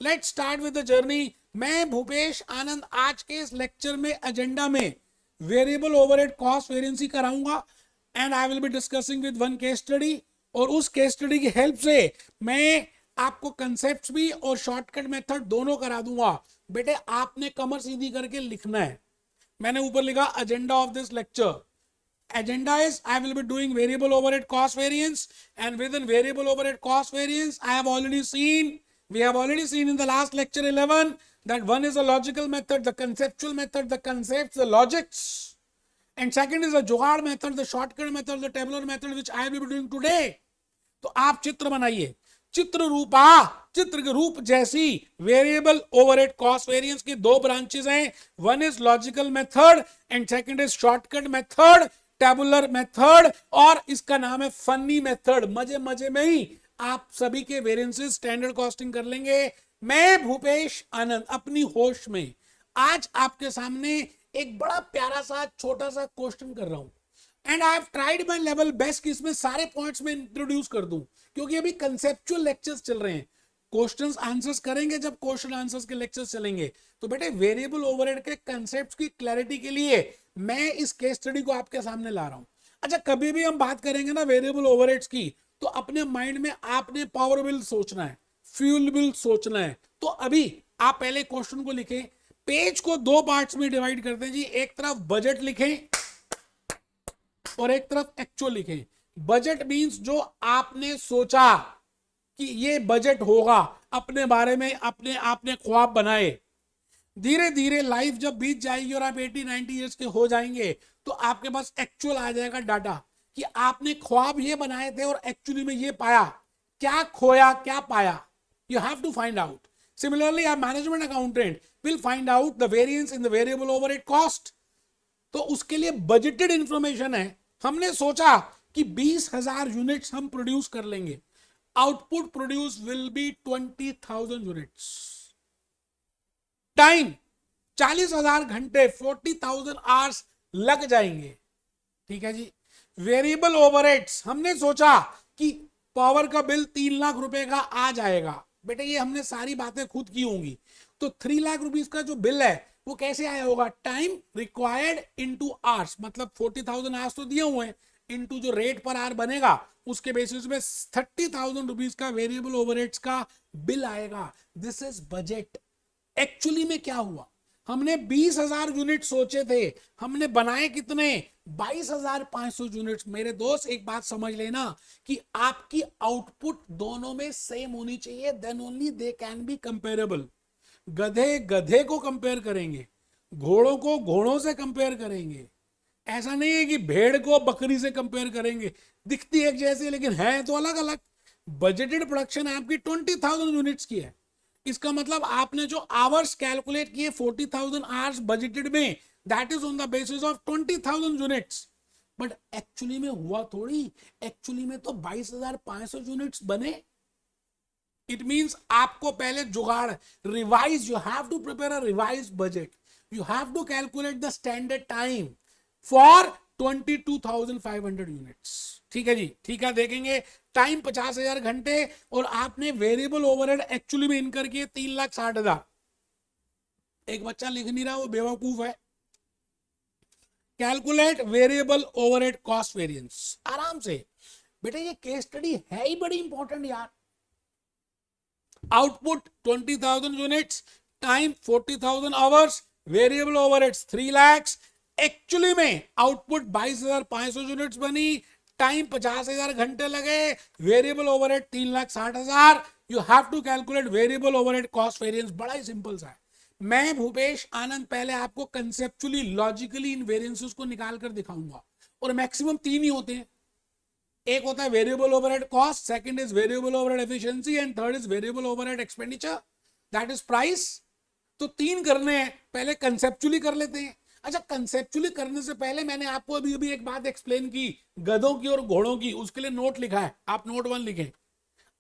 Let's start with the journey. मैं भूपेश आनंद आज के इस लेक्चर में एजेंडा में वेरिएबल ओवरहेड कॉस्ट वेरिएंसी कराऊंगा and I will be discussing with one case study. और उस केस स्टडी की हेल्प से मैं आपको कंसेप्ट्स भी और शॉर्टकट मेथड दोनों करा दूंगा। बेटे आपने कमर सीधी करके लिखना है। मैंने ऊपर लिखा agenda of this lecture. Agenda is I will be doing variable overhead cost variance, and within variable overhead cost variance we have already seen in the last lecture 11 that one is a logical method, the conceptual method, the concepts, the logics, and second is the जुगाड़ method, the shortcut method, the tabular method which I will be doing today. तो आप चित्र बनाइए, चित्र रूपा, चित्र के रूप जैसी वेरिएबल ओवरहेड कॉस्ट वेरिएंस की दो ब्रांचेस हैं। One is logical method and second is shortcut method, tabular method, और इसका नाम है फनी मेथड। मजे मजे में ही आप सभी के वेरिएंसेस स्टैंडर्ड कॉस्टिंग कर लेंगे। मैं भूपेश आनंद अपनी होश में आज आपके सामने एक बड़ा प्यारा सा छोटा सा क्वेश्चन कर रहा हूं and I have tried my level best कि इसमें सारे पॉइंट्स में इंट्रोड्यूस कर दूं, क्योंकि अभी कंसेप्चुअल लेक्चर्स चल रहे हैं। क्वेश्चंस आंसर्स करेंगे जब क्वेश्चन आंसर्स के लेक्चर्स चलेंगे। तो बेटे वेरिएबल ओवरहेड के कंसेप्ट्स की क्लैरिटी के लिए मैं इस केस स्टडी को आपके सामने ला रहा हूं। अच्छा, कभी भी हम बात करेंगे ना वेरिएबल ओवरहेड्स की, तो अपने माइंड में आपने पावर बिल सोचना है, फ्यूल बिल सोचना है। तो अभी आप पहले क्वेश्चन को लिखें, पेज को दो पार्ट्स में डिवाइड करते हैं जी। एक तरफ बजट लिखें और एक तरफ एक्चुअल लिखें। बजट मींस जो आपने सोचा कि ये बजट होगा, अपने बारे में अपने आपने ख्वाब बनाए। धीरे धीरे लाइफ जब बीत जाएगी और आप 80-90 ईयर्स के हो जाएंगे तो आपके पास एक्चुअल आ जाएगा डाटा कि आपने ख्वाब ये बनाए थे और एक्चुअली में ये पाया। क्या खोया क्या पाया, you have to find out. Similarly a management accountant will find out the variance in the variable overhead cost. तो उसके लिए बजटेड इंफॉर्मेशन है। हमने सोचा कि 20,000 यूनिट्स हम प्रोड्यूस कर लेंगे। Output produce will be 20,000 units. Time 40,000 घंटे, 40,000 आवर्स लग जाएंगे। ठीक है जी। वेरिएबल ओवरहेड्स हमने सोचा कि पावर का बिल 3 लाख रुपए का आ जाएगा। बेटे ये हमने सारी बातें खुद की होंगी। तो 3 लाख रुपीस का जो बिल है वो कैसे आया होगा? टाइम रिक्वायर्ड इनटू आवर्स, मतलब 40,000 आवर्स तो दिए हुए हैं, इनटू जो रेट पर आवर बनेगा उसके बेसिस में 30,000 रुपीस का वेरिएबल ओवरहेड्स का बिल आएगा। This is budget. एक्चुअली में क्या हुआ? हमने 20,000 यूनिट सोचे थे, हमने बनाए कितने? 22,500 यूनिट्स। मेरे दोस्त एक बात समझ लेना कि आपकी आउटपुट दोनों में सेम होनी चाहिए, then only they can be comparable. गधे गधे को कंपेयर करेंगे, घोड़ों को घोड़ों से कंपेयर करेंगे। ऐसा नहीं है कि भेड़ को बकरी से कंपेयर करेंगे, दिखती एक जैसी लेकिन है तो अलग अलग। बजटेड प्रोडक्शन आपकी 20,000 यूनिट्स की है। इसका मतलब आपने जो आवर्स कैलकुलेट किए 40,000 आवर्स बजटेड में, that is on the basis of 20,000 units. But actually में हुआ थोड़ी। एक्चुअली में तो 22,500 यूनिट्स बने। इट मींस आपको पहले जुगाड़, revise, you have to prepare a revise budget, you have to calculate the standard time for 22,500 units. ठीक है जी, ठीक है। देखेंगे टाइम 50,000 घंटे और आपने वेरिएबल ओवरहेड एक्चुअली में इनकर किए 3,60,000। एक बच्चा लिख नहीं रहा, वो बेवकूफ है। Calculate variable overhead cost variance आराम से। बेटे ये केस स्टडी है ही बड़ी इंपॉर्टेंट यार। Output 20,000 units, time 40,000 hours, variable overheads 3 lakh. Actually में आउटपुट 22,500 यूनिट्स बनी, टाइम 50,000 घंटे लगे, variable overhead 3,60,000। You have to calculate variable overhead cost variance. बड़ा ही सिंपल सा है। मैं भूपेश आनंद पहले आपको कंसेप्चुअली लॉजिकली इन वेरिएंसेस को निकाल कर दिखाऊंगा, और मैक्सिमम 3 ही होते हैं। एक होता है variable overhead cost, second is variable overhead efficiency, and third is variable overhead expenditure, that is price. तो 3 करने हैं, पहले कंसेप्चुअली कर लेते हैं। अच्छा, कंसेप्चुअली करने से पहले मैंने आपको अभी एक बात एक्सप्लेन की, गधों की और घोड़ों की। उसके लिए नोट लिखा है, आप नोट 1 लिखें।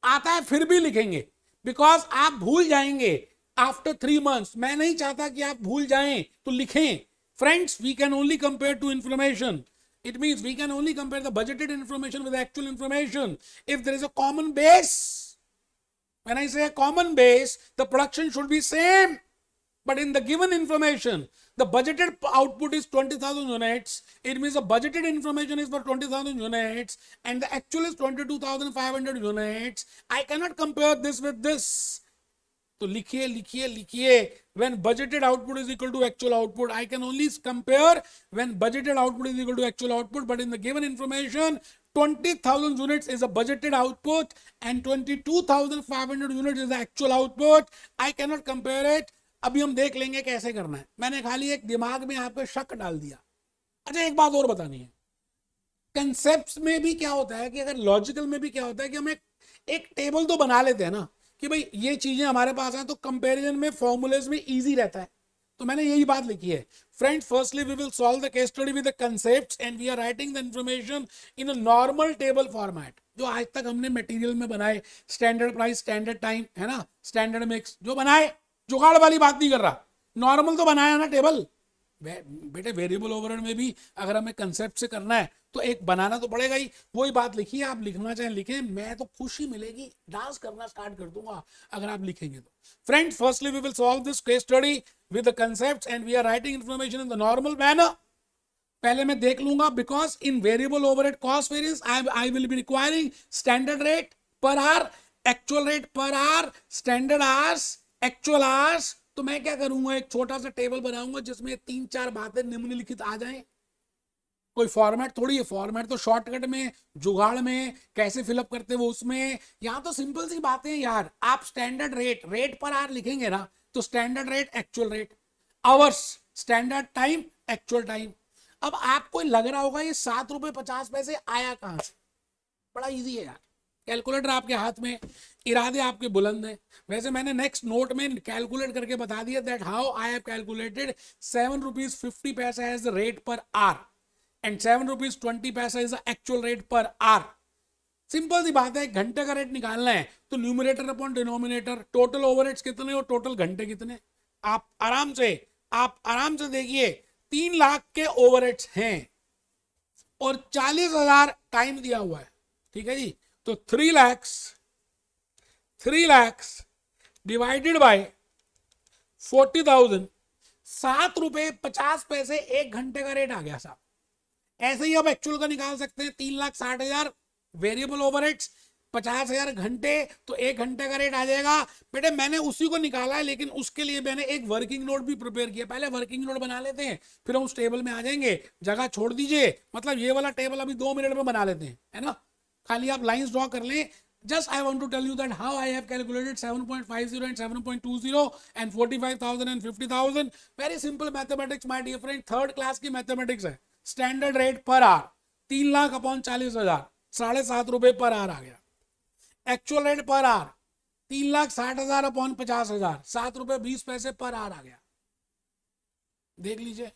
आता है फिर भी लिखेंगे, बिकॉज आप भूल जाएंगे आफ्टर 3 मंथ्स। मैं नहीं चाहता कि आप भूल जाएं, तो लिखें। Friends, we can only compare two information. It means we can only compare the budgeted information with the actual information if there is a common base. When I say a common base, the production should be same. But in the given information, the budgeted output is 20,000 units. It means the budgeted information is for 20,000 units and the actual is 22,500 units. I cannot compare this with this. तो लिखिए लिखिए लिखिए, when budgeted output is equal to actual output, I can only compare when budgeted output is equal to actual output. But in the given information, 20,000 units is a budgeted output and 22,500 units is the actual output. I cannot compare it. अभी हम देख लेंगे कैसे करना है. मैंने खाली एक दिमाग में आपको शक डाल दिया. अच्छा, एक बात और बतानी है. कंसेप्ट्स में भी क्या होता है कि अगर लॉजिकल में भी क्या होता है कि हम एक टेबल तो बना लेते हैं ना कि भाई ये चीजें हमारे पास हैं, तो कंपैरिजन में फॉर्मूलेज में इजी रहता है. तो मैंने यही बात लिखी है. Friends, firstly we will solve the case study with the concepts and we are writing the information in a normal table format जो आज तक हमने मटेरियल में बनाए. स्टैंडर्ड प्राइस, स्टैंडर्ड टाइम, है ना, स्टैंडर्ड मिक्स जो बनाए. जुगाड़ वाली बात नहीं कर रहा, नॉर्मल तो बनाया ना टेबल. बेटे वेरिएबल ओवरहेड में भी अगर हमें कंसेप्ट से करना है तो एक बनाना तो पड़ेगा ही. वही बात लिखी है, आप लिखना चाहें लिखें, मैं तो खुशी मिलेगी, डांस करना स्टार्ट कर दूंगा अगर आप लिखेंगे तो. Friends, firstly we will solve this case study with the concepts and we are writing information in the normal manner. पहले मैं देख लूंगा because in variable overhead cost variance I will be requiring standard rate per hour, actual rate per hour, standard hours, actual hours. तो मैं क्या करूंगा, एक छोटा सा टेबल बनाऊंगा जिसमें 3-4 बातें निम्नलिखित आ जाएं. कोई फॉर्मेट थोड़ी है, फॉर्मेट तो शॉर्टकट में, जुगाड़ में कैसे फिलअप करते वो उसमें. यहां तो सिंपल सी बातें हैं यार. आप स्टैंडर्ड रेट पर आवर लिखेंगे ना, तो standard rate, actual rate, hours, standard time, actual time. अब आपको लग रहा होगा ये 7 रुपए 50 पैसे आया कहां से. बड़ा इजी है यार. कैलकुलेटर आपके हाथ में, इरादे आपके बुलंद हैं. वैसे मैंने नेक्स्ट नोट में कैलकुलेट करके बता दिया that how I have calculated 7 rupees 50 paisa as the rate per hour and 7 rupees 20 paisa is the actual rate per hour. Simple सी बात है, घंटे का रेट निकालना है तो numerator upon denominator, total overheads कितने और टोटल घंटे कितने. आप आराम से देखिए, 3 लाख के ओवरहेड्स हैं और 40,000 टाइम दिया हुआ है. ठीक है जी. तो 3 lakhs डिवाइडेड बाय 40,000, 7 रुपए 50 पैसे एक घंटे का रेट आ गया साहब. ऐसे ही आप एक्चुअल का निकाल सकते हैं. 3,60,000 वेरिएबल ओवरहेड्स, 50,000 घंटे, तो एक घंटे का रेट आ जाएगा. बेटे मैंने उसी को निकाला है, लेकिन उसके लिए मैंने एक वर्किंग नोट भी प्रिपेयर किया. पहले वर्किंग नोट बना लेते हैं, फिर हम उस टेबल में आ जाएंगे. जगह छोड़ दीजिए, मतलब ये वाला टेबल अभी 2 मिनट में बना लेते हैं, है ना. खाली आप लाइंस ड्रॉ कर लें. Just I want to tell you that how I have calculated 7.50 and 7.20 and 45,000 and 50,000. Very simple mathematics my dear friend. 3rd class की मैथमेटिक्स है. Standard rate per our 3 lakh upon 40,000, 7.5 रुपए पर आवर आ गया. Actual rate per our 3,60,000 upon 50,000, 7 रुपए 20 पैसे per hour आ गया. देख लीजिए.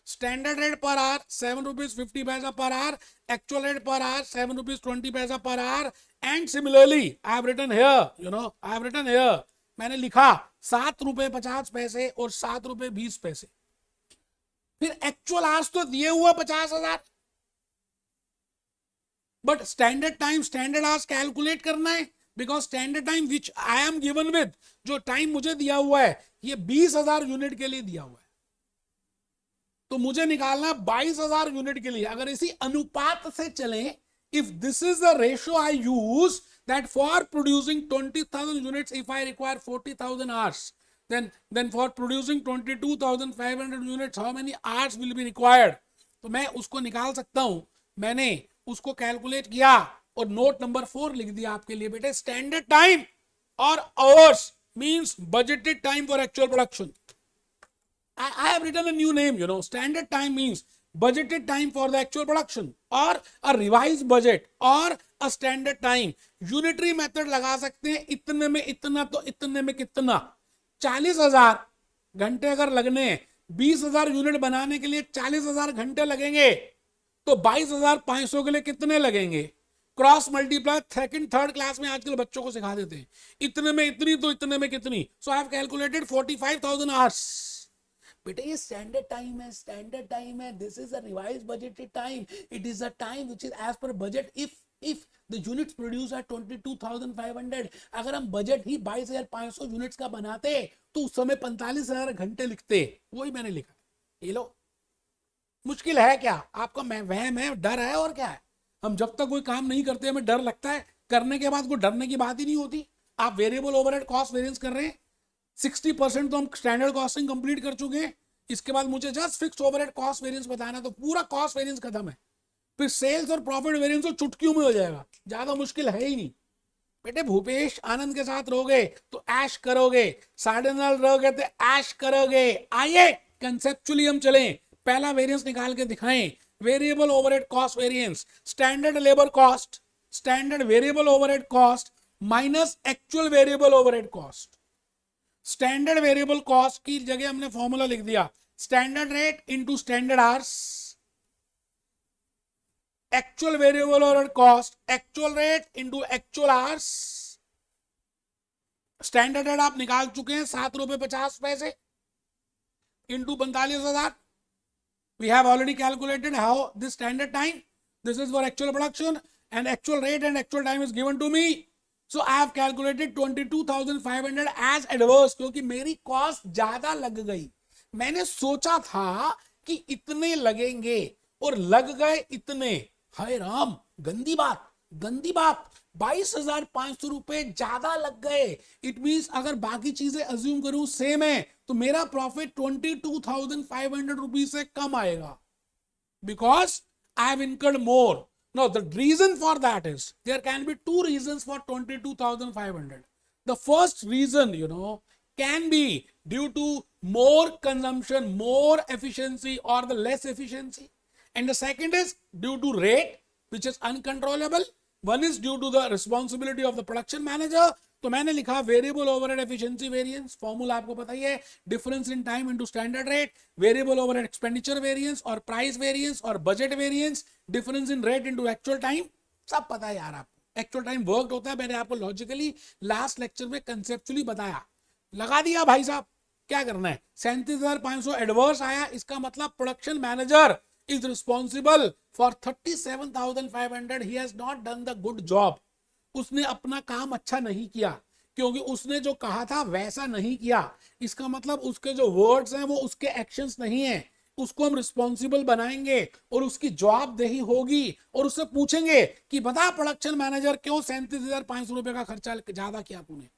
Standard rate per hour 7 rupees 50 paisa per hour, actual rate per hour 7 rupees 20 paisa per hour. And similarly I have written here, मैंने लिखा 7 रुपए 50 पैसे और 7 रुपए 20 पैसे. फिर एक्चुअल आवर्स तो दिए हुआ 50,000, but standard time, standard hours calculate करना है. Because standard time which I am given with, जो टाइम मुझे दिया हुआ है ये 20,000 यूनिट के लिए दिया हुआ है. तो मुझे निकालना 22,000 यूनिट के लिए. अगर इसी अनुपात से चलें, if this is the ratio I use, that for producing 20,000 units if I require 40,000 hours, then for producing 22,500 units how many hours will be required. तो मैं उसको निकाल सकता हूं. मैंने उसको कैलकुलेट किया और नोट नंबर 4 लिख दिया आपके लिए. बेटे स्टैंडर्ड टाइम और hours means budgeted time for actual production. I have written a new name, standard time means budgeted time for the actual production or a revised budget or a standard time. Unitary method लगा सकते हैं. इतने में इतना तो इतने में कितना. 40,000 घंटे अगर लगने, 20,000 यूनिट बनाने के लिए 40,000 घंटे लगेंगे, तो 22,500 के लिए कितने लगेंगे. Cross multiply 2nd 3rd class में आजकल बच्चों को सिखा देते हैं. इतने में इतनी तो इतने में कितनी. So I have calculated 45,000 hours. बेटा ये स्टैंडर्ड टाइम है. This is a revise budgeted time. It is a time which is as per budget. If if the units produce are 22,500, अगर हम बजट ही 22,500 यूनिट्स का बनाते तो उस समय 45,000 घंटे लिखते। वही मैंने लिखा। ये लो, मुश्किल है क्या? आपका वहम है, डर है, और क्या है? हम जब तक कोई काम नहीं करते हमें डर लगता है, करने के बाद कोई डरने की बात ही नहीं होती। आप वेरिएबल ओवरहेड कॉस्ट वेरिएंस कर रहे हैं, 60% तो हम स्टैंडर्ड कॉस्टिंग कंप्लीट कर चुके हैं। इसके बाद मुझे just fixed overhead cost variance बताना, तो पूरा कॉस्ट वेरिएंस खत्म है। फिर सेल्स और प्रॉफिट वेरिएंस तो चुटकियों में हो जाएगा, ज्यादा मुश्किल है ही नहीं। बेटे भूपेश आनंद के साथ रहोगे तो ऐश करोगे, साढ़े नाल रहोगे तो ऐश करोगे। आइए कंसेप्चुअली हम चलें, पहला वेरिएंस निकाल के दिखाएं। Variable overhead cost variance, standard labour cost, standard variable overhead cost minus actual variable overhead cost. Standard variable cost की जगह हमने फॉर्मूला लिख दिया, standard rate into standard hours, actual variable overhead cost, actual rate into actual hours. Standard rate आप निकाल चुके हैं, 7 रुपए 50 पैसे into 45,000। we have already calculated how this standard time, this is for actual production, and actual rate and actual time is given to me, so I have calculated 22,500 as adverse, क्योंकि मेरी cost ज्यादा लग गई। मैंने सोचा था कि इतने लगेंगे और लग गए इतने। हाय राम, गंदी बात, गंदी बात, 22,500 रुपए ज्यादा लग गए। इट मींस अगर बाकी चीजें अज्यूम करूं सेम है तो मेरा प्रॉफिट 22,500 रुपीज से कम आएगा, because I have incurred more. Now the reason for that is there can be two reasons for 22,500. The first reason, can be due to more consumption, more efficiency, or the less efficiency. And the second is due to rate, which is uncontrollable. One is due to the responsibility of the production manager. तो मैंने लिखा variable overhead efficiency variance, formula आपको पता ही है, difference in time into standard rate, variable overhead expenditure variance और price variance और budget variance, difference in rate into actual time. सब पता है यार आपको, एक्चुअल टाइम वर्कड होता है, मैंने आपको लॉजिकली लास्ट लेक्चर में कंसेप्चुअली बताया। लगा दिया भाई साहब, क्या करना है? 37,500 एडवर्स आया, इसका मतलब production manager is responsible for 37,500. He has not done the good job. उसने अपना काम अच्छा नहीं किया, क्योंकि उसने जो कहा था वैसा नहीं किया। इसका मतलब उसके जो वर्ड्स हैं वो उसके एक्शंस नहीं है। उसको हम रिस्पॉन्सिबल बनाएंगे और उसकी जवाबदेही होगी, और उससे पूछेंगे कि बता प्रोडक्शन मैनेजर क्यों 37,500 रुपए का खर्चा ज्यादा किया तूने।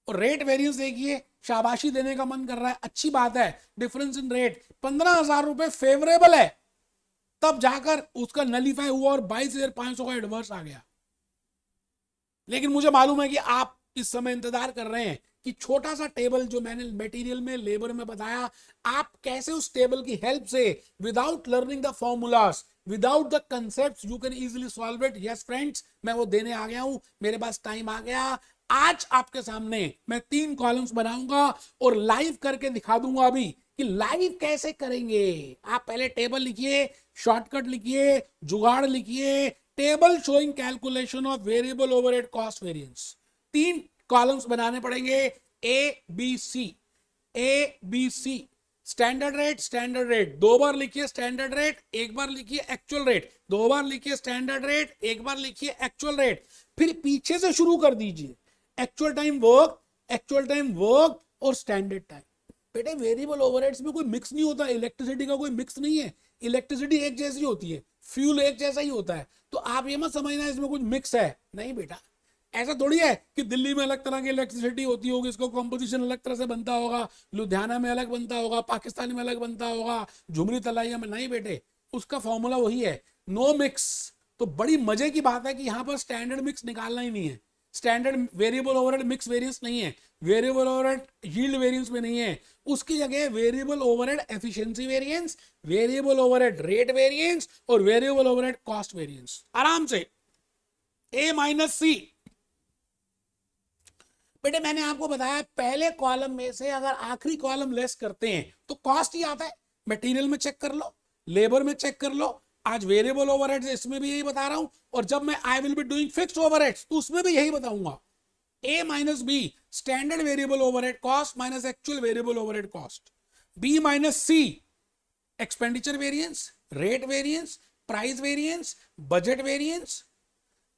और रेट वेरिएंस देखिए, शाबाशी देने का मन कर रहा है, अच्छी बात है। डिफरेंस इन रेट 15,000 रुपए फेवरेबल है, तब जाकर उसका नलीफाई हुआ और 22,500 का एडवर्स आ गया। लेकिन मुझे मालूम है कि आप इस समय इंतजार कर रहे हैं कि छोटा सा टेबल जो मैंने मटेरियल में लेबर में बताया, आप कैसे उस टेबल की हेल्प से without learning the formulas, without the concepts, you can easily solve it. Yes friends, मैं वो देने आ गया हूं, मेरे पास टाइम आ गया। आज आपके सामने मैं 3 कॉलम्स बनाऊंगा और लाइव करके दिखा दूंगा अभी कि लाइव कैसे करेंगे। आप पहले टेबल लिखिए, शॉर्टकट लिखिए, जुगाड़ लिखिए, table showing calculation of variable overhead cost variance. 3 columns बनाने पड़ेंगे, A B C, A B C. Standard rate, standard rate 2 बार लिखिए, स्टैंडर्ड रेट 1 बार लिखिए, एक्चुअल रेट 2 बार लिखिए, स्टैंडर्ड रेट 1 बार लिखिए, एक्चुअल रेट। फिर पीछे से शुरू कर दीजिए, actual time work, actual time work और स्टैंडर्ड टाइम। बेटे वेरिएबल ओवरहेड्स में कोई मिक्स नहीं होता, इलेक्ट्रिसिटी का कोई मिक्स नहीं है, इलेक्ट्रिसिटी एक जैसी होती है, फ्यूल एक जैसा ही होता है। तो आप ये मत समझना इसमें कुछ मिक्स है, नहीं बेटा, ऐसा थोड़ी है कि दिल्ली में अलग तरह की इलेक्ट्रिसिटी होती होगी, इसको कंपोजिशन अलग तरह से बनता होगा, लुधियाना में अलग बनता होगा, पाकिस्तान में अलग बनता होगा, झुमरी तलाइया में नहीं बेटे, उसका फॉर्मूला वही है, नो मिक्स। तो बड़ी मजे की बात है कि यहाँ पर स्टैंडर्ड मिक्स निकालना ही नहीं है, standard variable overhead mix variance नहीं है, वेरिएबल ओवरहेड यील्ड वेरिएंस में नहीं है, उसकी जगह variable overhead efficiency variance, variable overhead rate variance और वेरिएबल ओवरहेड कॉस्ट वेरिएंस। आराम से ए माइनस सी। बेटे मैंने आपको बताया पहले कॉलम में से अगर आखिरी कॉलम लेस करते हैं तो कॉस्ट ही आता है। मटेरियल में चेक कर लो, लेबर में चेक कर लो, आज वेरिएबल ओवरहेड्स इसमें भी यही बता रहा हूं, और जब मैं I will be doing fixed overheads तो उसमें भी यही बताऊंगा। A minus B, standard variable overhead cost minus actual variable overhead cost. B minus C, expenditure variance, rate variance, price variance, budget variance.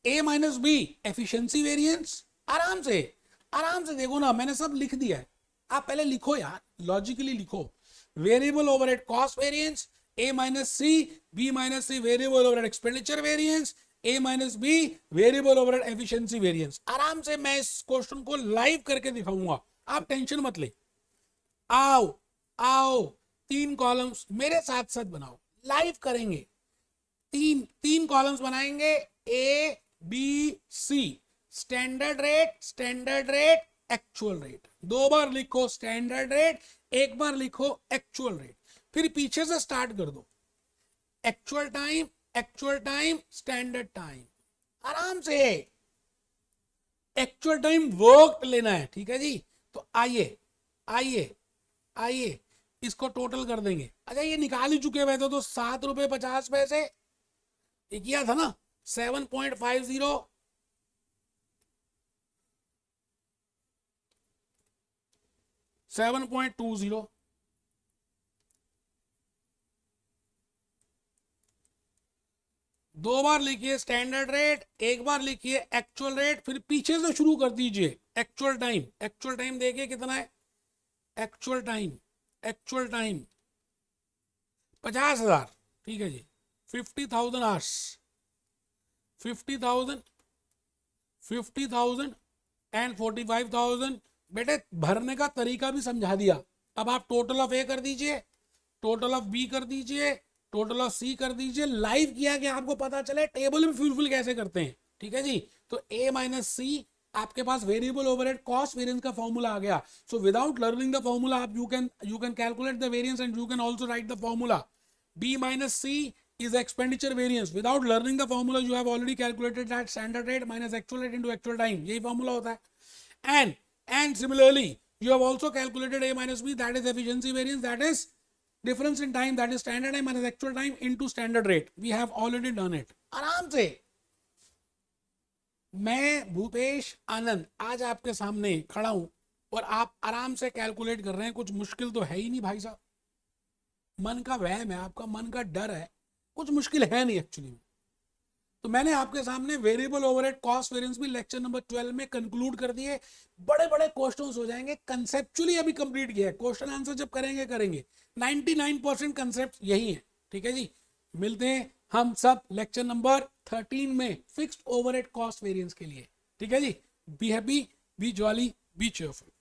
A minus B efficiency variance, आराम से देखो ना, मैंने सब लिख दिया है, आप पहले लिखो यार, लॉजिकली लिखो। Variable overhead cost variance, A minus C, B minus C variable overhead expenditure variance, A minus B variable overhead efficiency variance. आराम से मैं इस क्वेश्चन को लाइव करके दिखाऊंगा, आप टेंशन मत ले। आओ आओ, 3 कॉलम्स मेरे साथ साथ बनाओ, लाइव करेंगे। तीन कॉलम्स बनाएंगे, A B C, standard rate actual rate. 2 बार लिखो स्टैंडर्ड रेट, 1 बार लिखो एक्चुअल रेट, फिर पीछे से स्टार्ट कर दो, एक्चुअल टाइम स्टैंडर्ड टाइम, आराम से एक्चुअल टाइम वर्क लेना है, ठीक है जी। तो आइए इसको टोटल कर देंगे। अच्छा ये निकाल ही चुके हुए थे, तो 7 रुपए 50 पैसे ये किया था ना, 7.50 7.20, दो बार लिखिए स्टैंडर्ड रेट, 1 बार लिखिए एक्चुअल रेट, फिर पीछे से शुरू कर दीजिए एक्चुअल टाइम देखिए कितना है, एक्चुअल टाइम 50,000, ठीक है जी। 50,000 आवर्स, 50,000 एंड 45,000। बेटे भरने का तरीका भी समझा दिया, अब आप टोटल ऑफ ए कर दीजिए, टोटल ऑफ बी कर दीजिए, टोटल ऑफ सी कर दीजिए। लाइव किया कि आपको पता चले टेबल में फुलफिल कैसे करते हैं, ठीक है जी। तो ए माइनस सी आपके पास वेरिएबल ओवरहेड कॉस्ट वेरिएंस का फॉर्मूला आ गया। So without learning the formula आप you can calculate the variance and you can also write the formula. B minus C is expenditure variance. Without learning the formula you have already calculated that standard rate minus actual rate into actual time, यही formula होता है। And similarly you have also calculated a minus b, that is efficiency variance, that is difference in time, that is standard time minus actual time into standard rate. We have already done it। आराम से मैं भूपेश आनंद आज आपके सामने खड़ा हूं और आप आराम से कैलकुलेट कर रहे हैं। कुछ मुश्किल तो है ही नहीं भाई साहब, मन का वहम है आपका, मन का डर है, कुछ मुश्किल है नहीं एक्चुअली। तो मैंने आपके सामने वेरिएबल ओवरहेड कॉस्ट वेरिएंस भी लेक्चर नंबर 12 में कंक्लूड कर दिए। बड़े बड़े क्वेश्चंस हो जाएंगे, कंसेप्चुअली अभी कंप्लीट किया है, क्वेश्चन आंसर जब करेंगे 99% कंसेप्ट यही है, ठीक है जी। मिलते हैं हम सब लेक्चर नंबर 13 में फिक्स्ड ओवरहेड कॉस्ट वेरिएंस के लिए, ठीक है जी। Be happy, be jolly, be cheerful.